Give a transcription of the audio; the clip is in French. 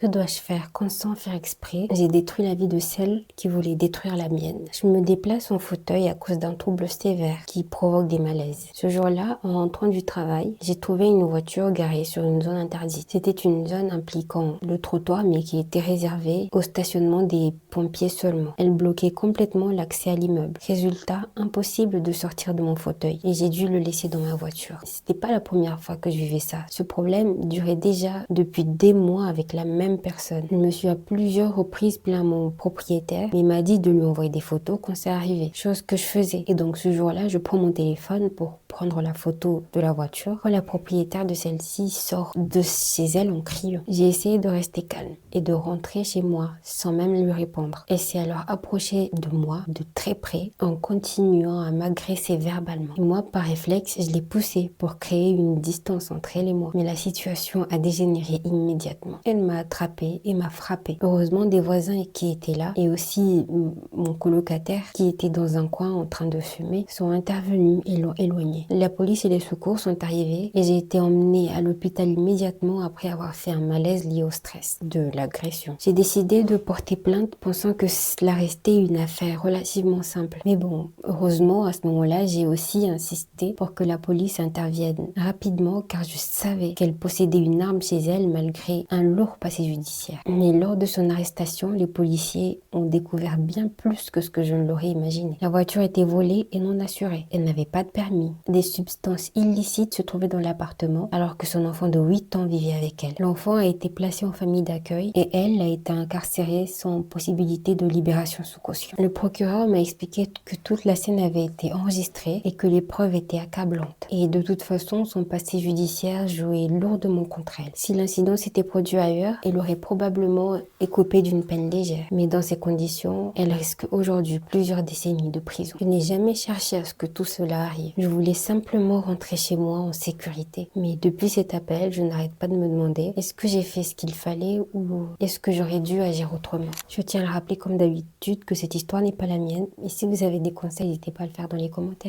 Que dois-je faire quand sans faire exprès, j'ai détruit la vie de celle qui voulait détruire la mienne? Je me déplace en fauteuil à cause d'un trouble sévère qui provoque des malaises. Ce jour-là, en rentrant du travail, j'ai trouvé une voiture garée sur une zone interdite. C'était une zone impliquant le trottoir mais qui était réservée au stationnement des pompiers seulement. Elle bloquait complètement l'accès à l'immeuble. Résultat, impossible de sortir de mon fauteuil et j'ai dû le laisser dans ma voiture. C'était pas la première fois que je vivais ça. Ce problème durait déjà depuis des mois avec la même personne. Je me suis à plusieurs reprises plaint mon propriétaire, mais il m'a dit de lui envoyer des photos quand c'est arrivé, chose que je faisais. Et donc ce jour-là, je prends mon téléphone pour prendre la photo de la voiture quand la propriétaire de celle-ci sort de chez elle en criant. J'ai essayé de rester calme et de rentrer chez moi sans même lui répondre. Elle s'est alors approchée de moi de très près en continuant à m'agresser verbalement. Et moi, par réflexe, je l'ai poussée pour créer une distance entre elle et moi. Mais la situation a dégénéré immédiatement. Elle m'a attrapée et m'a frappée. Heureusement, des voisins qui étaient là et aussi mon colocataire qui était dans un coin en train de fumer sont intervenus et l'ont éloigné. La police et les secours sont arrivés et j'ai été emmenée à l'hôpital immédiatement après avoir fait un malaise lié au stress de l'agression. J'ai décidé de porter plainte pensant que cela restait une affaire relativement simple. Mais bon, heureusement, à ce moment-là, j'ai aussi insisté pour que la police intervienne rapidement car je savais qu'elle possédait une arme chez elle malgré un lourd passé judiciaire. Mais lors de son arrestation, les policiers ont découvert bien plus que ce que je ne l'aurais imaginé. La voiture était volée et non assurée. Elle n'avait pas de permis. Des substances illicites se trouvaient dans l'appartement alors que son enfant de 8 ans vivait avec elle. L'enfant a été placé en famille d'accueil et elle a été incarcérée sans possibilité de libération sous caution. Le procureur m'a expliqué que toute la scène avait été enregistrée et que les preuves étaient accablantes. Et de toute façon, son passé judiciaire jouait lourdement contre elle. Si l'incident s'était produit ailleurs, elle aurait probablement écopé d'une peine légère. Mais dans ces conditions, elle risque aujourd'hui plusieurs décennies de prison. Je n'ai jamais cherché à ce que tout cela arrive. Je voulais simplement rentrer chez moi en sécurité. Mais depuis cet appel, je n'arrête pas de me demander est-ce que j'ai fait ce qu'il fallait ou est-ce que j'aurais dû agir autrement? Je tiens à le rappeler comme d'habitude que cette histoire n'est pas la mienne. Et si vous avez des conseils, n'hésitez pas à le faire dans les commentaires.